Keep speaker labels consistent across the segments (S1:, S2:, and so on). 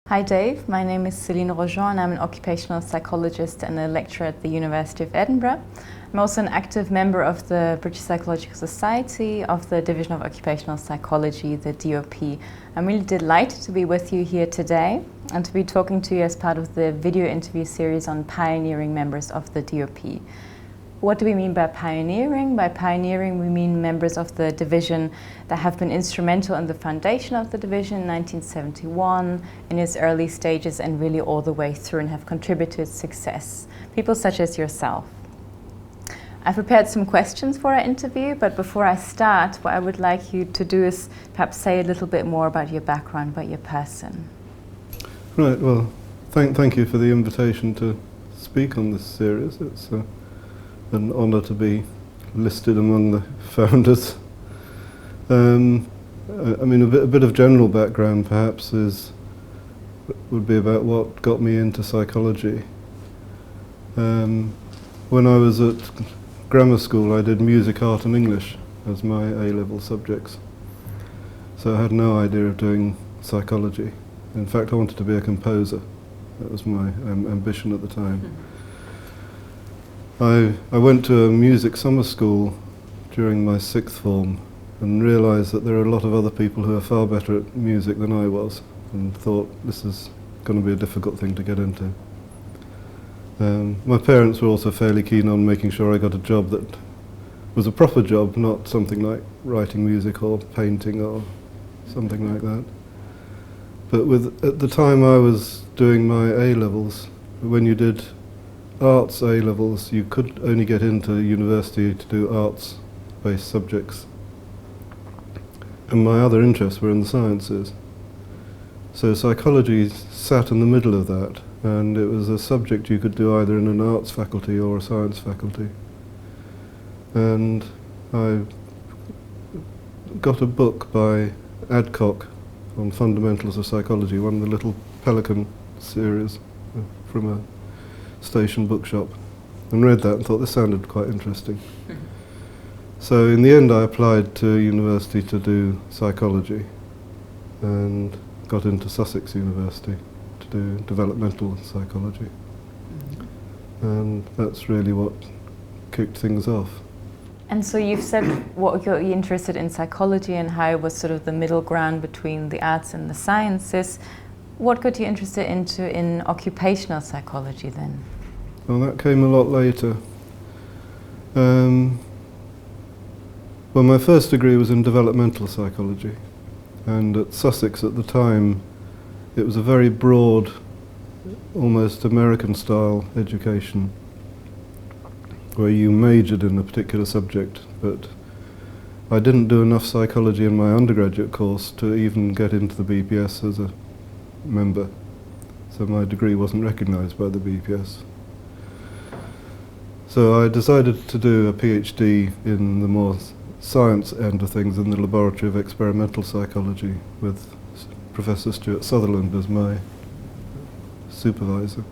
S1: Hi Dave, my name is Celine Rojon. I'm an occupational psychologist and a lecturer at the University of Edinburgh. I'm also an active member of the British Psychological Society of the Division of Occupational Psychology, the DOP. I'm really delighted to be with you here today and to be talking to you as part of the video interview series on pioneering members of the DOP. What do we mean by pioneering? By pioneering, we mean members of the division that have been instrumental in the foundation of the division in 1971, in its early stages and really all the way through, and have contributed to its success. People such as yourself. I've prepared some questions for our interview, but before I start, what I would like you to do is perhaps say a little bit more about your background, about your person.
S2: Right, well, thank you for the invitation to speak on this series. It's an honour to be listed among the founders. I mean, a bit of general background perhaps would be about what got me into psychology. When I was at grammar school, I did music, art and English as my A-level subjects. So I had no idea of doing psychology. In fact, I wanted to be a composer. That was my ambition at the time. I went to a music summer school during my sixth form and realised that there are a lot of other people who are far better at music than I was, and thought this is going to be a difficult thing to get into. My parents were also fairly keen on making sure I got a job that was a proper job, not something like writing music or painting or something like that. But at the time I was doing my A-levels, when you did arts A-levels, you could only get into university to do arts-based subjects. And my other interests were in the sciences. So psychology sat in the middle of that, and it was a subject you could do either in an arts faculty or a science faculty. And I got a book by Adcock on fundamentals of psychology, one of the little Pelican series from a station bookshop, and read that and thought this sounded quite interesting. So in the end I applied to university to do psychology and got into Sussex University to do developmental psychology. And that's really what kicked things off.
S1: And so you've said what you're interested in psychology and how it was sort of the middle ground between the arts and the sciences. What got you interested in occupational psychology then?
S2: Well, that came a lot later. Well, my first degree was in developmental psychology, and at Sussex at the time it was a very broad, almost American-style education where you majored in a particular subject, but I didn't do enough psychology in my undergraduate course to even get into the BPS as a member, so my degree wasn't recognised by the BPS. So I decided to do a PhD in the more science end of things in the Laboratory of Experimental Psychology with Professor Stuart Sutherland as my supervisor.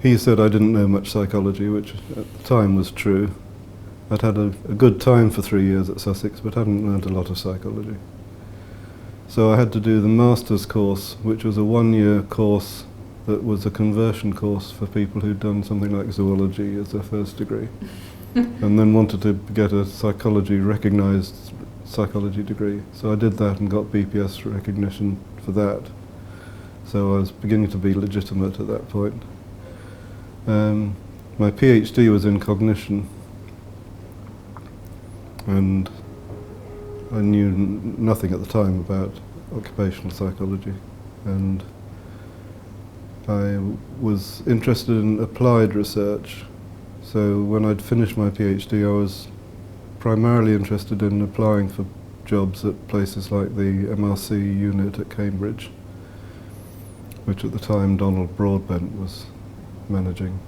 S2: He said I didn't know much psychology, which at the time was true. I'd had a good time for 3 years at Sussex, but hadn't learned a lot of psychology. So I had to do the master's course, which was a one-year course that was a conversion course for people who'd done something like zoology as their first degree and then wanted to get a recognised psychology degree. So I did that and got BPS recognition for that. So I was beginning to be legitimate at that point. My PhD was in cognition, and I knew nothing at the time about occupational psychology, and I was interested in applied research. So when I'd finished my PhD, I was primarily interested in applying for jobs at places like the MRC unit at Cambridge, which at the time Donald Broadbent was managing.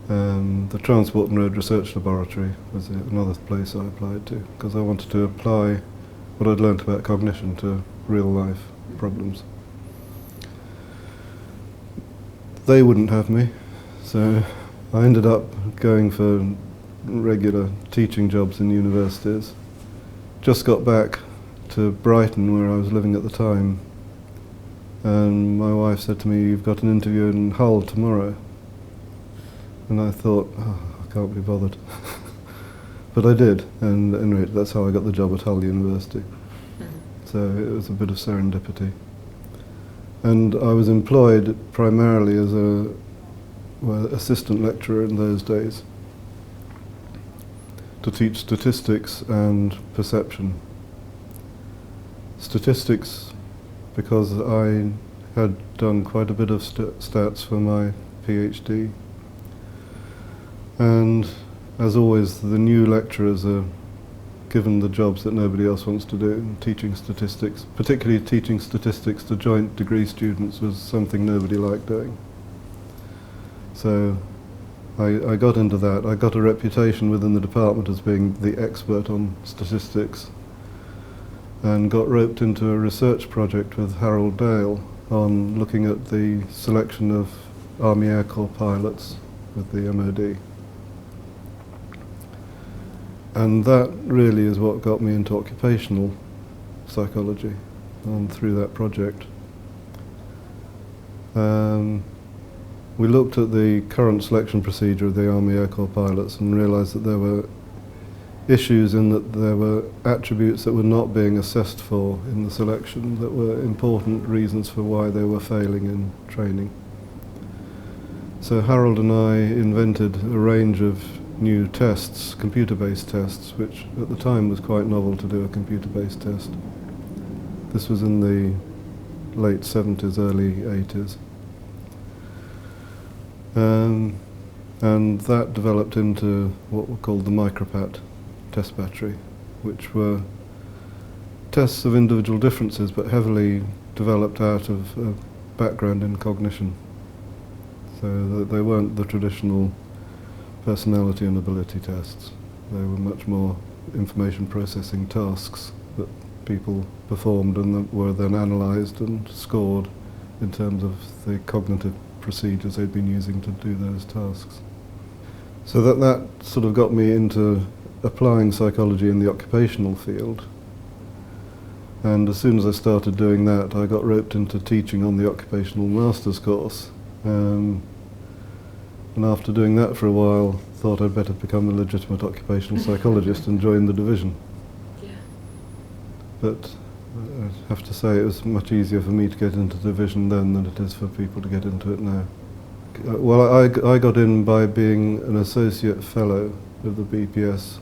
S2: The Transport and Road Research Laboratory was another place I applied to, because I wanted to apply what I'd learnt about cognition to real life problems. They wouldn't have me, so I ended up going for regular teaching jobs in universities. Just got back to Brighton, where I was living at the time, and my wife said to me, "You've got an interview in Hull tomorrow." And I thought, oh, I can't be bothered. But I did, and anyway, that's how I got the job at Hull University. So it was a bit of serendipity. And I was employed primarily as a assistant lecturer in those days to teach statistics and perception. Statistics, because I had done quite a bit of stats for my PhD. And as always, the new lecturers are given the jobs that nobody else wants to do. And teaching statistics, particularly teaching statistics to joint degree students, was something nobody liked doing. So I got into that. I got a reputation within the department as being the expert on statistics, and got roped into a research project with Harold Dale on looking at the selection of Army Air Corps pilots with the MOD. And that really is what got me into occupational psychology through that project. We looked at the current selection procedure of the Army Air Corps pilots and realised that there were issues in that there were attributes that were not being assessed for in the selection that were important reasons for why they were failing in training. So Harold and I invented a range of new tests, computer-based tests, which at the time was quite novel to do a computer-based test. This was in the late 70s, early 80s. And that developed into what were called the micropat test battery, which were tests of individual differences but heavily developed out of a background in cognition. So they weren't the traditional personality and ability tests. They were much more information processing tasks that people performed and that were then analysed and scored in terms of the cognitive procedures they'd been using to do those tasks. So that sort of got me into applying psychology in the occupational field. And as soon as I started doing that, I got roped into teaching on the occupational master's course. And after doing that for a while, thought I'd better become a legitimate occupational psychologist and join the division.
S3: Yeah.
S2: But I have to say it was much easier for me to get into the division then than it is for people to get into it now. Well, I got in by being an associate fellow of the BPS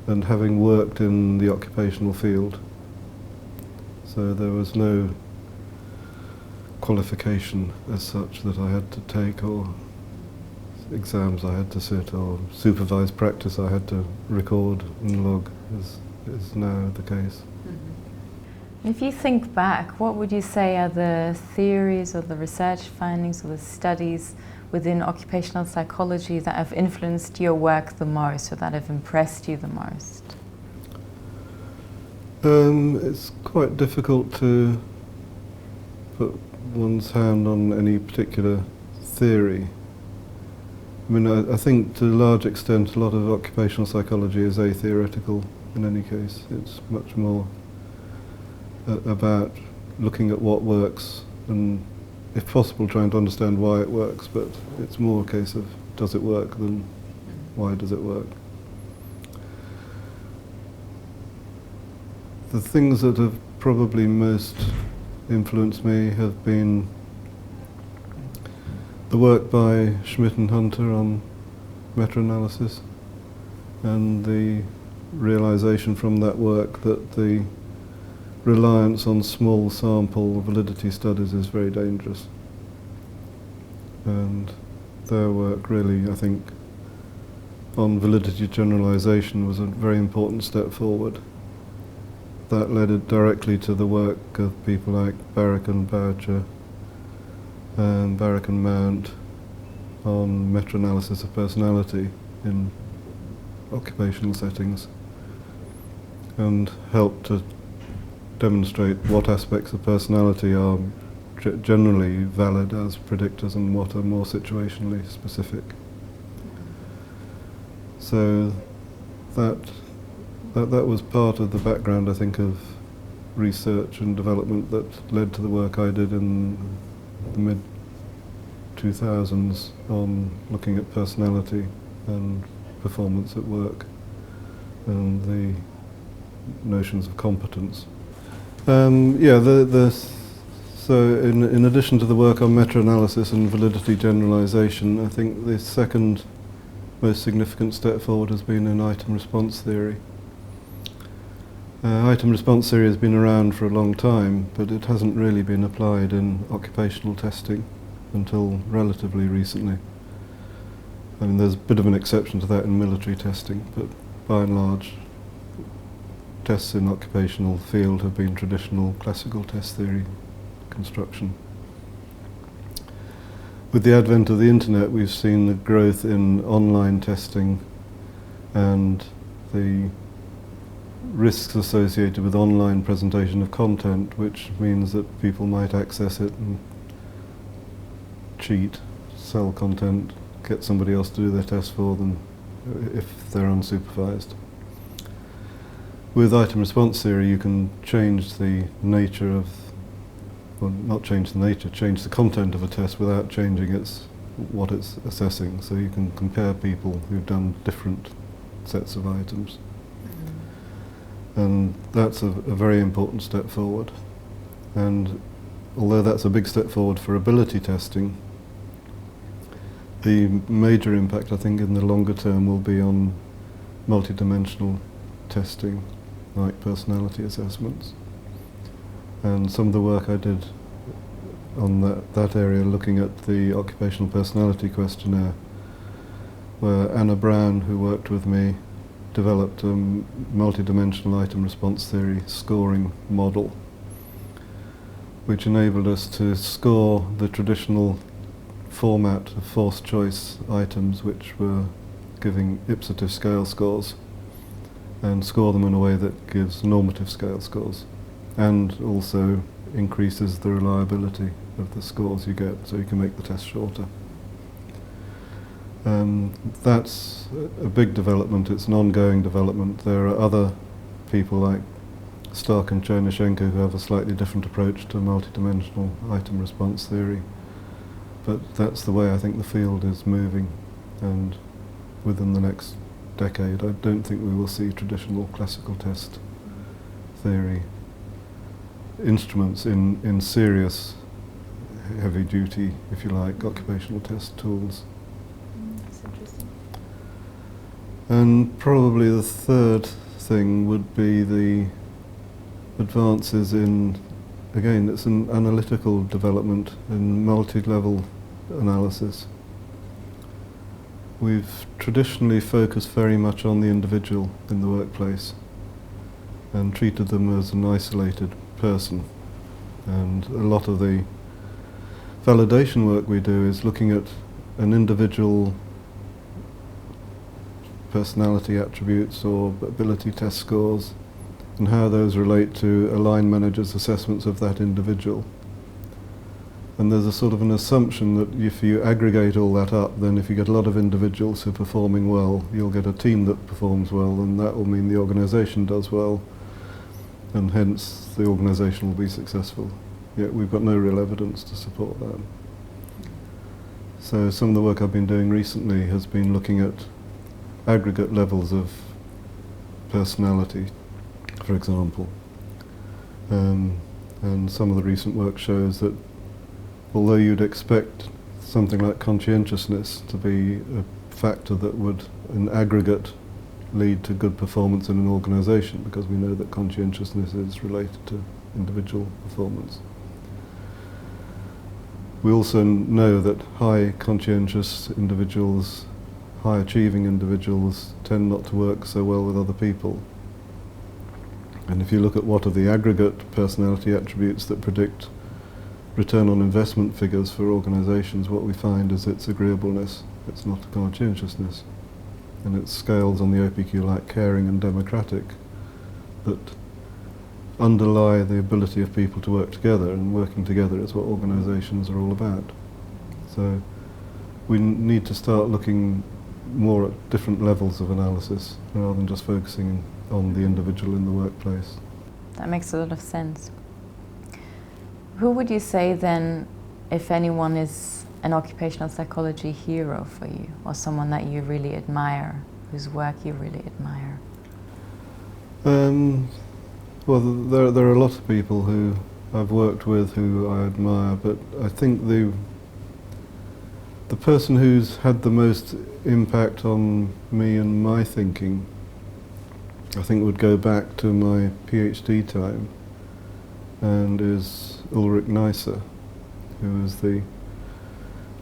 S2: and having worked in the occupational field. So there was no qualification as such that I had to take, or exams I had to sit, or supervised practice I had to record and log, as is now the case.
S1: Mm-hmm. If you think back, what would you say are the theories or the research findings or the studies within occupational psychology that have influenced your work the most, or that have impressed you the most?
S2: It's quite difficult to put one's hand on any particular theory. I mean, I think to a large extent a lot of occupational psychology is atheoretical in any case. It's much more about looking at what works and, if possible, trying to understand why it works, but it's more a case of does it work than why does it work. The things that have probably most influenced me have been the work by Schmidt and Hunter on meta-analysis, and the realization from that work that the reliance on small sample validity studies is very dangerous. And their work really, I think, on validity generalization was a very important step forward. That led it directly to the work of people like Barrack and Boucher and Barrack and Mount on meta-analysis of personality in occupational settings, and helped to demonstrate what aspects of personality are generally valid as predictors and what are more situationally specific. So that was part of the background, I think, of research and development that led to the work I did in the mid-2000s on looking at personality and performance at work and the notions of competence. So in addition to the work on meta-analysis and validity generalization, I think the second most significant step forward has been in item response theory. Item response theory has been around for a long time, but it hasn't really been applied in occupational testing until relatively recently. I mean, there's a bit of an exception to that in military testing, but by and large, tests in occupational field have been traditional classical test theory construction. With the advent of the internet, we've seen the growth in online testing and the risks associated with online presentation of content, which means that people might access it and cheat, sell content, get somebody else to do their test for them if they're unsupervised. With item response theory, you can change the nature of, well, not change the nature, change the content of a test without changing what it's assessing. So you can compare people who've done different sets of items. And that's a very important step forward. And although that's a big step forward for ability testing, the major impact, I think, in the longer term will be on multidimensional testing, like personality assessments. And some of the work I did on that area, looking at the occupational personality questionnaire, where Anna Brown, who worked with me, developed a multidimensional item response theory scoring model, which enabled us to score the traditional format of forced choice items, which were giving ipsative scale scores, and score them in a way that gives normative scale scores, and also increases the reliability of the scores you get, so you can make the test shorter. That's a big development. It's an ongoing development. There are other people like Stark and Chernyshenko who have a slightly different approach to multidimensional item response theory. But that's the way I think the field is moving, and within the next decade I don't think we will see traditional classical test theory instruments in serious, heavy duty, if you like, occupational test tools.
S1: That's interesting.
S2: And probably the third thing would be the advances in, again, it's an analytical development in multi-level analysis. We've traditionally focused very much on the individual in the workplace and treated them as an isolated person. And a lot of the validation work we do is looking at an individual personality attributes or ability test scores and how those relate to a line manager's assessments of that individual. And there's a sort of an assumption that if you aggregate all that up, then if you get a lot of individuals who are performing well, you'll get a team that performs well, and that will mean the organisation does well, and hence the organisation will be successful. Yet we've got no real evidence to support that. So some of the work I've been doing recently has been looking at aggregate levels of personality, for example. And some of the recent work shows that although you'd expect something like conscientiousness to be a factor that would, in aggregate, lead to good performance in an organisation, because we know that conscientiousness is related to individual performance. We also know that high conscientious individuals, high achieving individuals, tend not to work so well with other people. And if you look at what are the aggregate personality attributes that predict return on investment figures for organisations, what we find is it's agreeableness, it's not conscientiousness. And it's scales on the OPQ like caring and democratic that underlie the ability of people to work together, and working together is what organisations are all about. So we need to start looking more at different levels of analysis rather than just focusing on the individual in the workplace.
S1: That makes a lot of sense. Who would you say then, if anyone, is an occupational psychology hero for you, or someone that you really admire, whose work you really admire?
S2: Well, there are a lot of people who I've worked with who I admire, but I think the person who's had the most impact on me and my thinking, I think would go back to my PhD time, and is Ulrich Neisser, who is the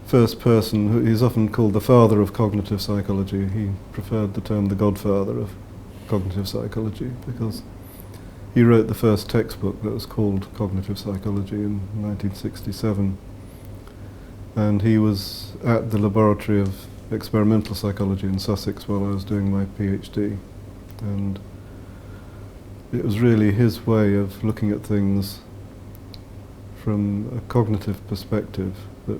S2: first person, he's often called the father of cognitive psychology. He preferred the term the godfather of cognitive psychology because he wrote the first textbook that was called Cognitive Psychology in 1967. And he was at the laboratory of experimental psychology in Sussex while I was doing my PhD. And it was really his way of looking at things from a cognitive perspective that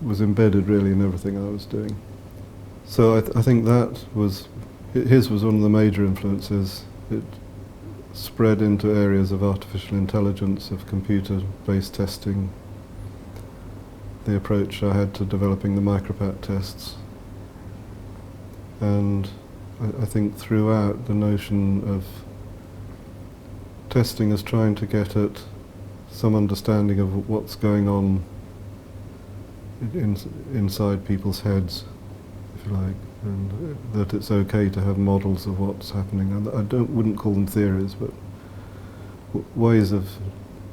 S2: was embedded really in everything I was doing. So I think that was, his was one of the major influences. It spread into areas of artificial intelligence, of computer-based testing, the approach I had to developing the micropat tests. And I think throughout the notion of testing as trying to get at some understanding of what's going on inside people's heads, if you like, and that it's okay to have models of what's happening. And I wouldn't call them theories, but ways of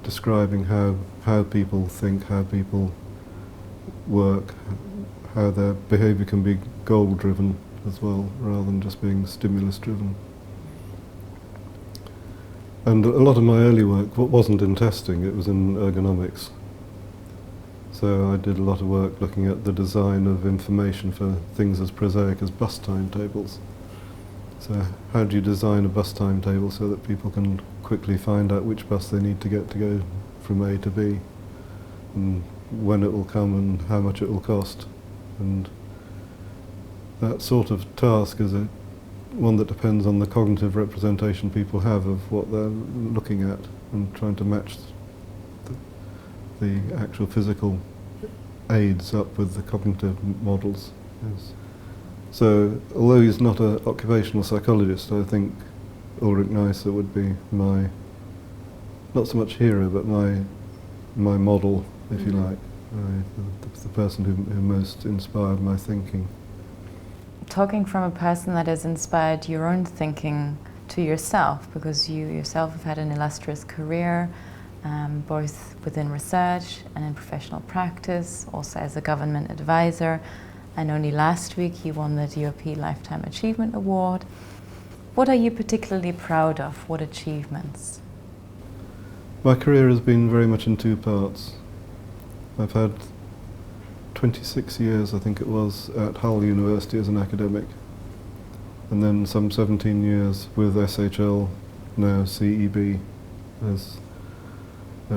S2: describing how people think, how people work, how their behaviour can be goal-driven as well, rather than just being stimulus-driven. And a lot of my early work wasn't in testing, it was in ergonomics. So I did a lot of work looking at the design of information for things as prosaic as bus timetables. So how do you design a bus timetable so that people can quickly find out which bus they need to go from A to B, and when it will come and how much it will cost. And that sort of task is one that depends on the cognitive representation people have of what they're looking at and trying to match the actual physical aids up with the cognitive models. Yes. So, although he's not an occupational psychologist, I think Ulrich Neisser would be my, not so much hero, but my model, if you like, the person who most inspired my thinking.
S1: Talking from a person that has inspired your own thinking to yourself, because you yourself have had an illustrious career, both within research and in professional practice, also as a government advisor, and only last week you won the DOP Lifetime Achievement Award. What are you particularly proud of? What achievements?
S2: My career has been very much in two parts. I've had 26 years, I think it was, at Hull University as an academic, and then some 17 years with SHL, now CEB, as a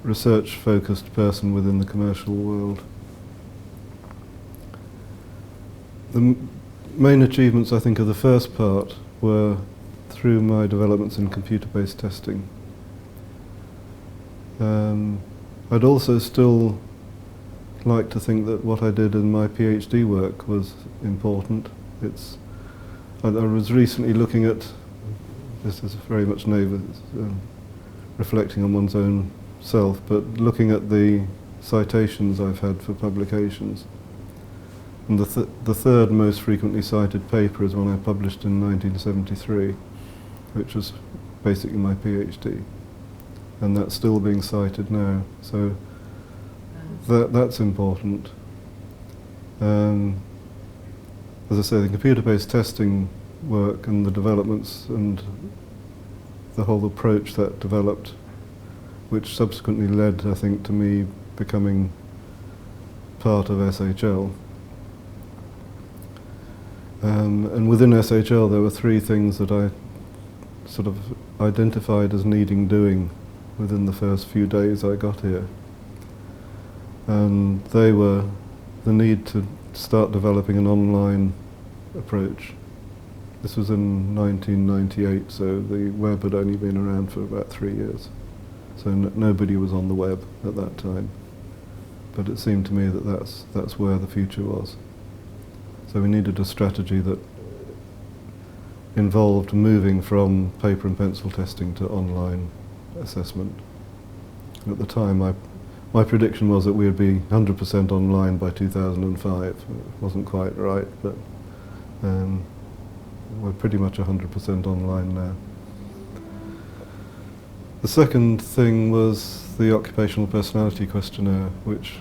S2: research-focused person within the commercial world. The main achievements, I think, of the first part were through my developments in computer-based testing. I'd also still like to think that what I did in my PhD work was important. I was recently looking at, this is very much naive, reflecting on one's own self, but looking at the citations I've had for publications. And the third most frequently cited paper is one I published in 1973, which was basically my PhD. And that's still being cited now. So that's important. As I say, the computer-based testing work and the developments and the whole approach that developed, which subsequently led, I think, to me becoming part of SHL. And within SHL there were three things that I sort of identified as needing doing within the first few days I got here. And they were the need to start developing an online approach. This was in 1998, so the web had only been around for about 3 years. So nobody was on the web at that time. But it seemed to me that that's where the future was. So we needed a strategy that involved moving from paper and pencil testing to online assessment. At the time, my prediction was that we would be 100% online by 2005. It wasn't quite right, but we're pretty much 100% online now. The second thing was the Occupational Personality Questionnaire, which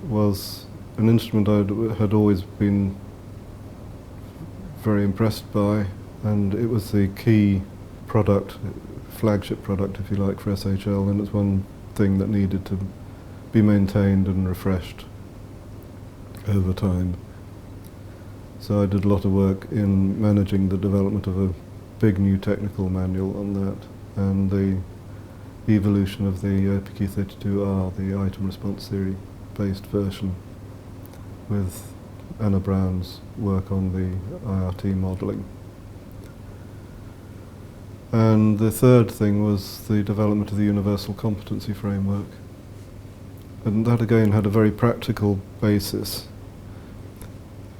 S2: was an instrument I had always been very impressed by, and it was the key product, flagship product if you like, for SHL, and it's one thing that needed to be maintained and refreshed over time. So I did a lot of work in managing the development of a big new technical manual on that, and the evolution of the OPQ32R, the item response theory based version, with Anna Brown's work on the IRT modelling. And the third thing was the development of the Universal Competency Framework. And that again had a very practical basis.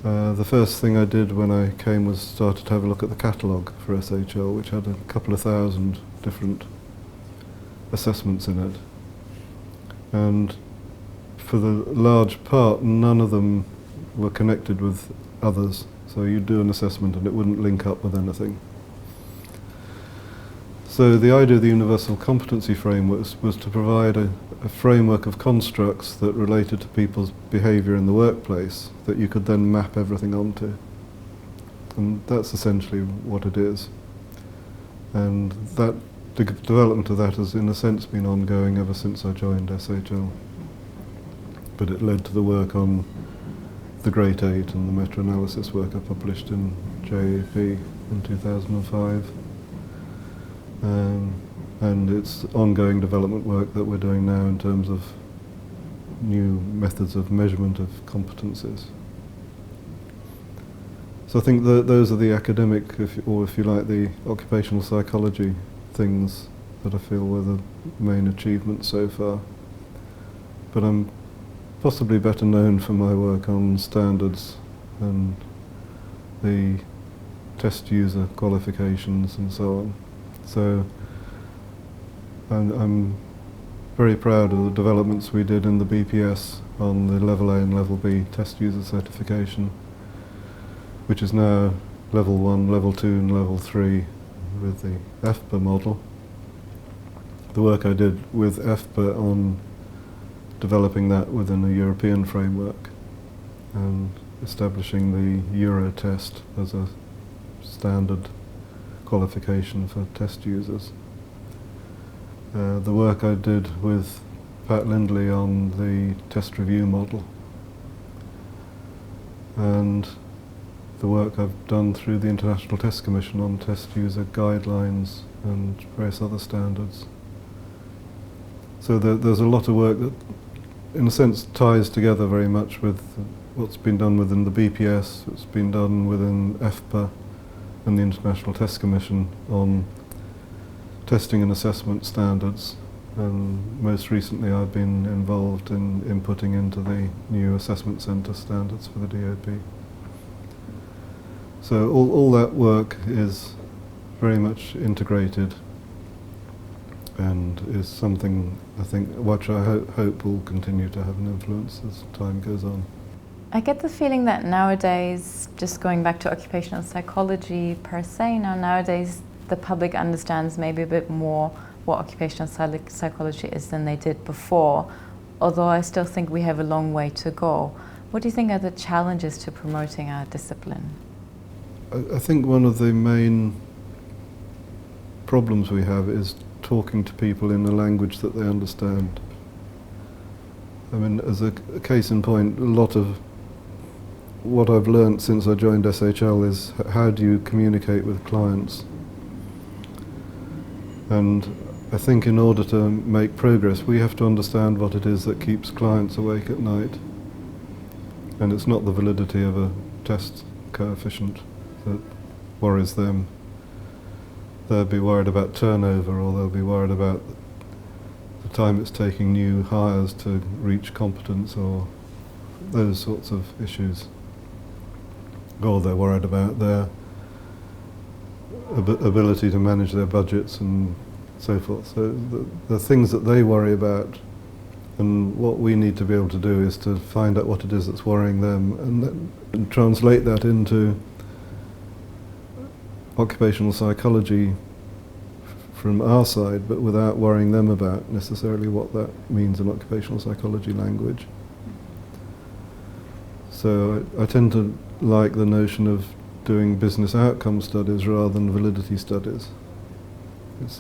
S2: The first thing I did when I came was started to have a look at the catalogue for SHL, which had a couple of thousand different assessments in it. And for the large part, none of them were connected with others. So you'd do an assessment and it wouldn't link up with anything. So the idea of the Universal Competency Framework was to provide a framework of constructs that related to people's behaviour in the workplace that you could then map everything onto. And that's essentially what it is. And that the development of that has in a sense been ongoing ever since I joined SHL. But it led to the work on the Great Eight and the meta-analysis work I published in JAP in 2005. And it's ongoing development work that we're doing now in terms of new methods of measurement of competencies. So I think those are the academic, or if you like, the occupational psychology things that I feel were the main achievements so far. But I'm possibly better known for my work on standards and the test user qualifications and so on. So I'm very proud of the developments we did in the BPS on the Level A and Level B test user certification, which is now Level 1, Level 2 and Level 3 with the EFPA model. The work I did with EFPA on developing that within a European framework and establishing the Euro test as a standard qualification for test users. The work I did with Pat Lindley on the test review model, and the work I've done through the International Test Commission on test user guidelines and various other standards. So there's a lot of work that in a sense ties together very much with what's been done within the BPS, what's been done within EFPA and the International Test Commission on testing and assessment standards, and most recently I've been involved in inputting into the new assessment centre standards for the DOP. So all that work is very much integrated and is something I think which I hope will continue to have an influence as time goes on.
S1: I get the feeling that nowadays, just going back to occupational psychology per se, nowadays the public understands maybe a bit more what occupational psychology is than they did before, although I still think we have a long way to go. What do you think are the challenges to promoting our discipline?
S2: I think one of the main problems we have is talking to people in a language that they understand. I mean, as a case in point, a lot of what I've learnt since I joined SHL is how do you communicate with clients. And I think in order to make progress, we have to understand what it is that keeps clients awake at night. And it's not the validity of a test coefficient. that worries them. They'll be worried about turnover, or they'll be worried about the time it's taking new hires to reach competence, or those sorts of issues. Or they're worried about their ability to manage their budgets and so forth. So the things that they worry about, and what we need to be able to do is to find out what it is that's worrying them, and then translate that into occupational psychology from our side, but without worrying them about necessarily what that means in occupational psychology language. So I tend to like the notion of doing business outcome studies rather than validity studies.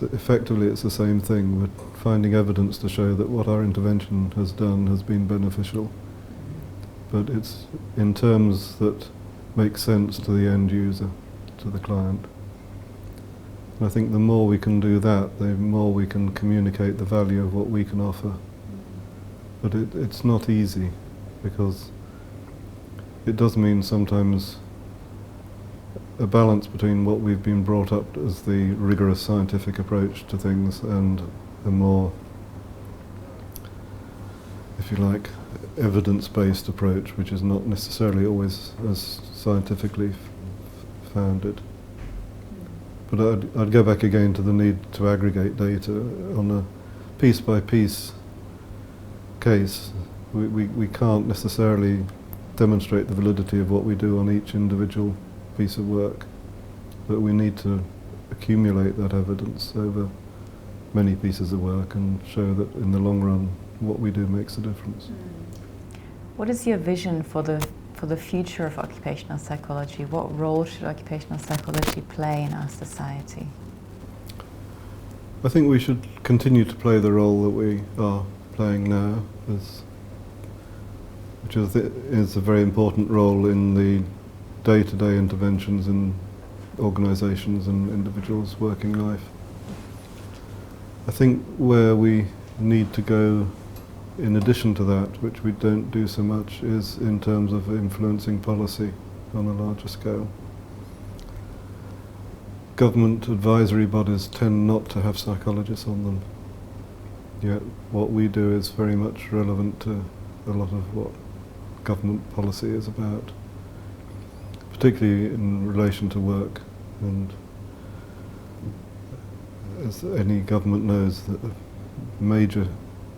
S2: Effectively it's the same thing. We're finding evidence to show that what our intervention has done has been beneficial, but it's in terms that make sense to the end user, to the client. And I think the more we can do that, the more we can communicate the value of what we can offer. But it's not easy, because it does mean sometimes a balance between what we've been brought up as the rigorous scientific approach to things and a more, if you like, evidence-based approach, which is not necessarily always as scientifically founded. But I'd go back again to the need to aggregate data on a piece-by-piece case. We can't necessarily demonstrate the validity of what we do on each individual piece of work, but we need to accumulate that evidence over many pieces of work and show that in the long run what we do makes a difference.
S1: What is your vision for the future of occupational psychology? What role should occupational psychology play in our society?
S2: I think we should continue to play the role that we are playing now, which is a very important role in the day-to-day interventions in organisations and individuals' working life. I think where we need to go in addition to that, which we don't do so much, is in terms of influencing policy on a larger scale. Government advisory bodies tend not to have psychologists on them, yet what we do is very much relevant to a lot of what government policy is about, particularly in relation to work. And as any government knows, that a major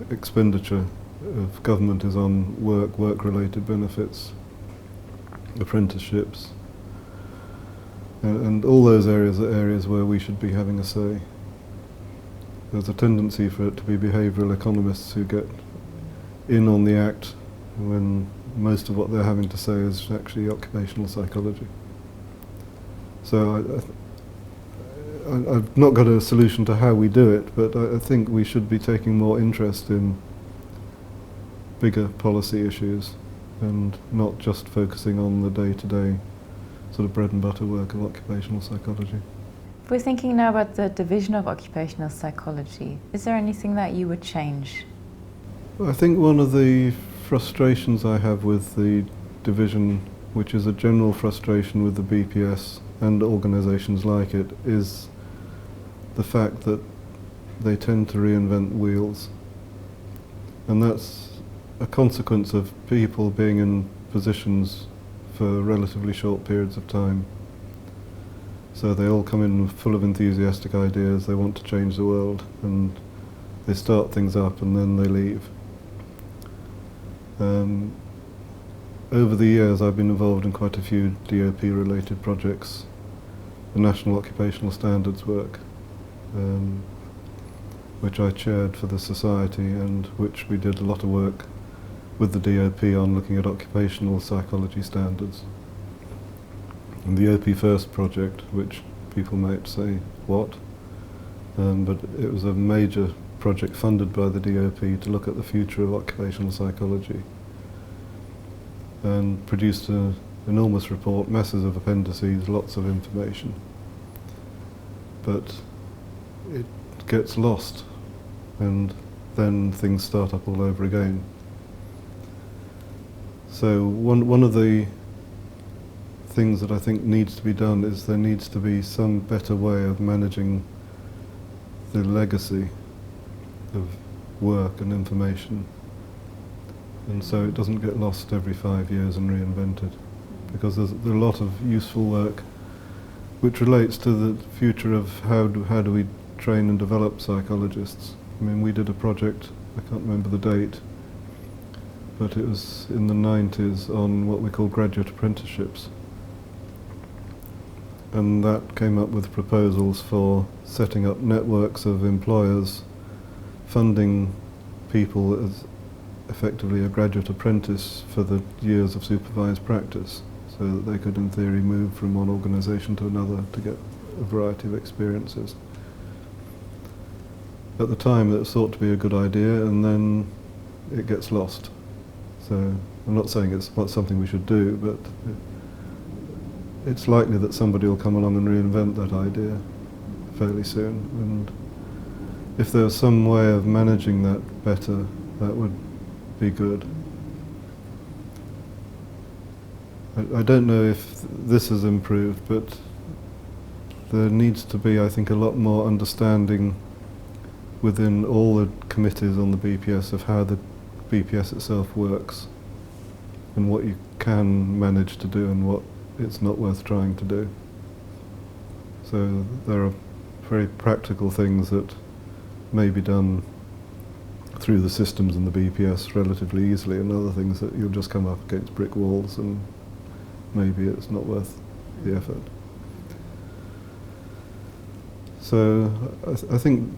S2: expenditure of government is on work-related benefits, apprenticeships, and all those areas are areas where we should be having a say. There's a tendency for it to be behavioural economists who get in on the act when most of what they're having to say is actually occupational psychology. So I've not got a solution to how we do it, but I think we should be taking more interest in bigger policy issues and not just focusing on the day-to-day sort of bread and butter work of occupational psychology.
S1: If we're thinking now about the division of occupational psychology, is there anything that you would change?
S2: I think one of the frustrations I have with the division, which is a general frustration with the BPS and organisations like it, is the fact that they tend to reinvent wheels. And that's a consequence of people being in positions for relatively short periods of time. So they all come in full of enthusiastic ideas, they want to change the world, and they start things up and then they leave. Over the years I've been involved in quite a few DOP related projects, the National Occupational Standards work, which I chaired for the Society, and which we did a lot of work with the DOP on looking at occupational psychology standards. And the OP First project, which people might say, what? But it was a major project funded by the DOP to look at the future of occupational psychology, and produced an enormous report, masses of appendices, lots of information. But it gets lost, and then things start up all over again. So one of the things that I think needs to be done is there needs to be some better way of managing the legacy of work and information, and so it doesn't get lost every 5 years and reinvented, because there's a lot of useful work which relates to the future of how do we train and develop psychologists. I mean, we did a project, I can't remember the date, but it was in the 90s on what we call graduate apprenticeships. And that came up with proposals for setting up networks of employers funding people as effectively a graduate apprentice for the years of supervised practice, so that they could in theory move from one organisation to another to get a variety of experiences. At the time it was thought to be a good idea, and then it gets lost. So I'm not saying it's not something we should do, but it's likely that somebody will come along and reinvent that idea fairly soon. And if there was some way of managing that better, that would be good. I don't know if this has improved, but there needs to be, I think, a lot more understanding within all the committees on the BPS of how the BPS itself works and what you can manage to do and what it's not worth trying to do. So there are very practical things that may be done through the systems in the BPS relatively easily, and other things that you'll just come up against brick walls and maybe it's not worth the effort. So I think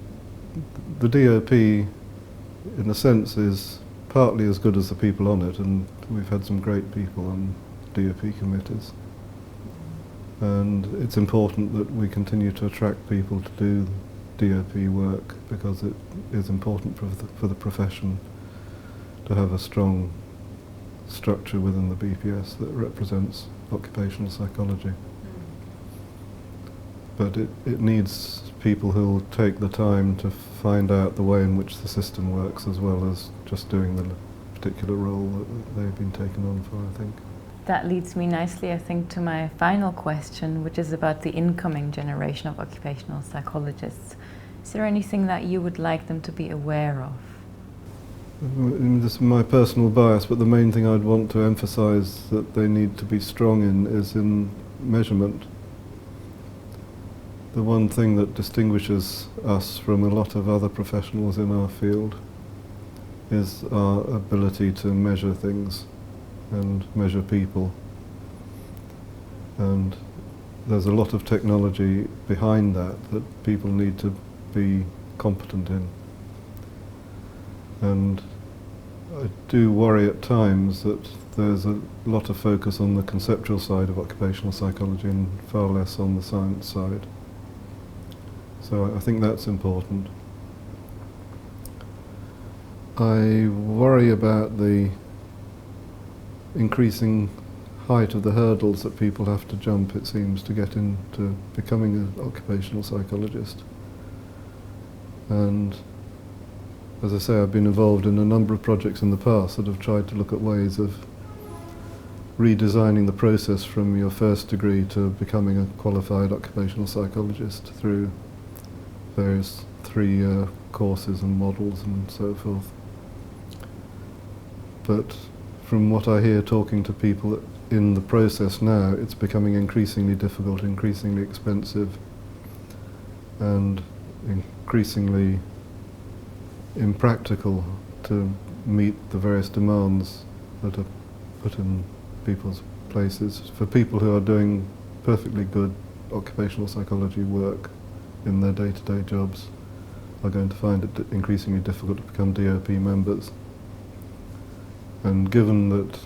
S2: the DOP, in a sense, is partly as good as the people on it, and we've had some great people on DOP committees. And it's important that we continue to attract people to do DOP work, because it is important for the profession to have a strong structure within the BPS that represents occupational psychology. But it needs people who will take the time to find out the way in which the system works, as well as just doing the particular role that they've been taken on for, I think.
S1: That leads me nicely, I think, to my final question, which is about the incoming generation of occupational psychologists. Is there anything that you would like them to be aware of?
S2: This is my personal bias, but the main thing I'd want to emphasise that they need to be strong in is in measurement. The one thing that distinguishes us from a lot of other professionals in our field is our ability to measure things and measure people. And there's a lot of technology behind that people need to be competent in. And I do worry at times that there's a lot of focus on the conceptual side of occupational psychology and far less on the science side. So I think that's important. I worry about the increasing height of the hurdles that people have to jump, it seems, to get into becoming an occupational psychologist. And as I say, I've been involved in a number of projects in the past that have tried to look at ways of redesigning the process from your first degree to becoming a qualified occupational psychologist through various 3-year courses and models and so forth. But from what I hear talking to people in the process now, it's becoming increasingly difficult, increasingly expensive, and increasingly impractical to meet the various demands that are put in people's places. For people who are doing perfectly good occupational psychology work in their day-to-day jobs, are going to find it increasingly difficult to become DOP members. And given that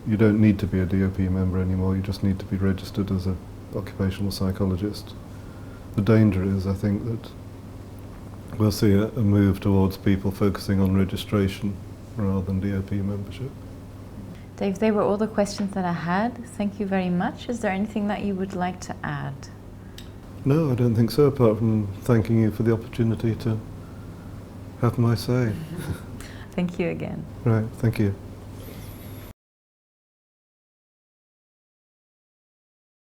S2: you don't need to be a DOP member anymore, you just need to be registered as an occupational psychologist, the danger is, I think, that we'll see a move towards people focusing on registration rather than DOP membership.
S1: Dave, they were all the questions that I had. Thank you very much. Is there anything that you would like to add?
S2: No, I don't think so, apart from thanking you for the opportunity to have my say.
S1: Thank you again.
S2: Right, thank you.